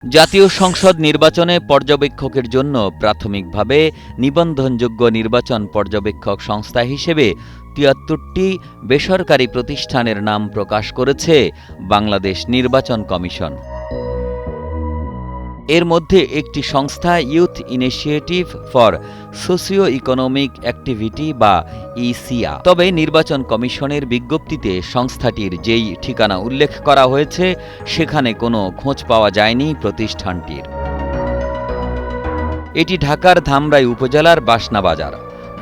জাতীয় সংসদ নির্বাচনে পর্যবেক্ষকের জন্য প্রাথমিকভাবে নিবন্ধনযোগ্য নির্বাচন পর্যবেক্ষক সংস্থা হিসেবে ৭৩টি বেসরকারি প্রতিষ্ঠানের নাম প্রকাশ করেছে বাংলাদেশ নির্বাচন কমিশন। এর মধ্যে একটি সংস্থা youth initiative for socio economic activity বা ইসিয়া। তবে নির্বাচন কমিশনের বিজ্ঞপ্তিতে সংস্থাটির যেই ঠিকানা উল্লেখ করা হয়েছে সেখানে কোনো খোঁজ পাওয়া যায়নি প্রতিষ্ঠানটির। এটি ঢাকার ধামরাই উপজেলার বাসনা বাজার।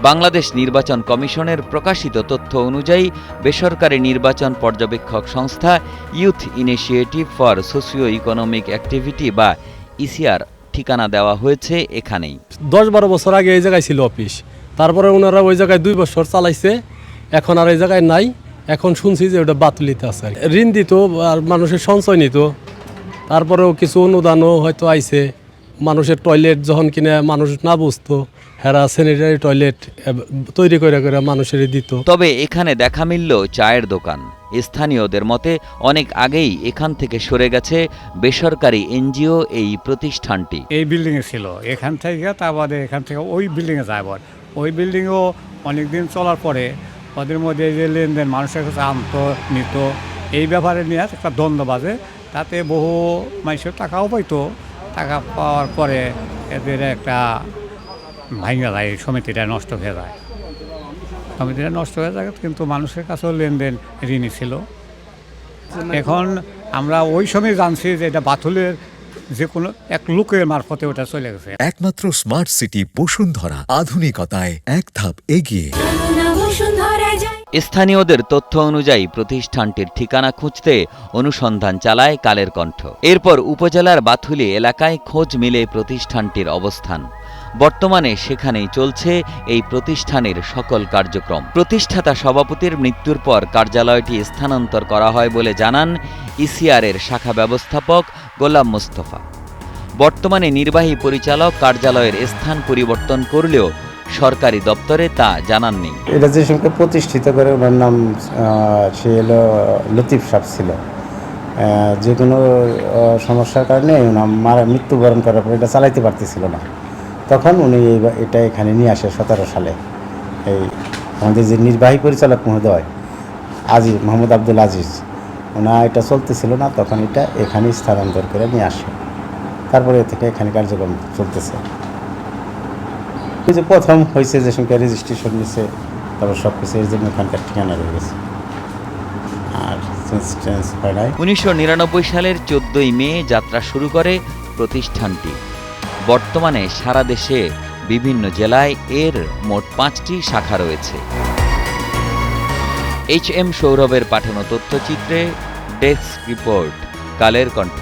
বাংলাদেশ নির্বাচন কমিশনের প্রকাশিত তথ্য অনুযায়ী বেসরকারি নির্বাচন পর্যবেক্ষক সংস্থা youth initiative for socio economic activity বা ইসিআর ঠিকানা দেওয়া হয়েছে এখানেই। ১০-১২ বছর আগে এই জায়গায় ছিল অফিস, তারপরে ওনারা ওই জায়গায় 2 বছর চালাইছে, এখন আর এই জায়গায় নাই। এখন শুনছি যে ওটা বাতুলিতে আছে। ঋণ দিত আর মানুষের সঞ্চয় নিত, তারপরেও কিছু অনুদানও হয়তো আইছে। মানুষের টয়লেট যখন কিনে মানুষ না বুঝতো, হেরা স্যানিটারি টয়লেট তৈরি করে করে মানুষের দিত। তবে এখানে দেখা মিলল চায়ের দোকান। স্থানীয়দের মতে অনেক আগেই এখান থেকে সরে গেছে বেসরকারি এনজিও এই প্রতিষ্ঠানটি। এই বিল্ডিংয়ে ছিল, এখান থেকে তারপরে এখান থেকে ওই বিল্ডিংয়ে যায়। ওই বিল্ডিংও অনেকদিন চলার পরে ওদের মধ্যে যে লেনদেন মানুষের কাছে আনতো নিত, এই ব্যাপারে নিয়ে একটা দ্বন্দ্ব বাজে। তাতে বহু মানুষের টাকাও পাইতো। টাকা পাওয়ার পরে এদের একটা ভাঙা যায়, সমিতিটা নষ্ট হয়ে যায়। সমিতিটা নষ্ট হয়ে যায়, কিন্তু মানুষের কাছেও লেনদেন ঋণী ছিল। এখন আমরা ওই সময় জানছি যে এটা বাতুলের যে কোনো এক লোকের মারফতে ওটা চলে গেছে। একমাত্র স্মার্ট সিটি বসুন্ধরা, আধুনিকতায় এক ধাপ এগিয়ে। স্থানীয়দের তথ্য অনুযায়ী প্রতিষ্ঠানটির ঠিকানা খুঁজতে অনুসন্ধান চালায় কালের কণ্ঠ। এরপর উপজেলার বাথুলি এলাকায় খোঁজ মিলে প্রতিষ্ঠানটির অবস্থান। বর্তমানে সেখানেই চলছে এই প্রতিষ্ঠানের সকল কার্যক্রম। প্রতিষ্ঠাতা সভাপতির মৃত্যুর পর কার্যালয়টি স্থানান্তর করা হয় বলে জানান ইসিআরের শাখা ব্যবস্থাপক গোলাম মোস্তফা। বর্তমানে নির্বাহী পরিচালক কার্যালয়ের স্থান পরিবর্তন করলেও সরকারি দপ্তরে তা জানাননি। এটা যে সঙ্গে প্রতিষ্ঠিত করে ওনার নাম সে হলো লতিফ সাহেব ছিল। যে কোনো সমস্যার কারণে ওনার মৃত্যুবরণ করার পর এটা চালাইতে পারতেছিল না, তখন উনি এটা এখানে নিয়ে আসে 17 সালে। এই আমাদের যে নির্বাহী পরিচালক মহোদয় মোহাম্মদ আব্দুল আজিজ, ওনার এটা চলতেছিল না, তখন এটা এখানে স্থানান্তর করে নিয়ে আসে। তারপরে থেকে এখানে কার্যক্রম চলতেছে। যে প্রথম হয়েছে যে সঙ্গে রেজিস্ট্রেশন নিচ্ছে, তারপর সব কিছু এর জন্য এখানকার ঠিকানা রয়ে গেছে। আর 1999 সালের 14 মে যাত্রা শুরু করে প্রতিষ্ঠানটি। বর্তমানে সারা দেশে বিভিন্ন জেলায় এর মোট 5টি শাখা রয়েছে। HM সৌরভের পাঠানো তথ্যচিত্রে ডেস্ক রিপোর্ট, কালের কণ্ঠ।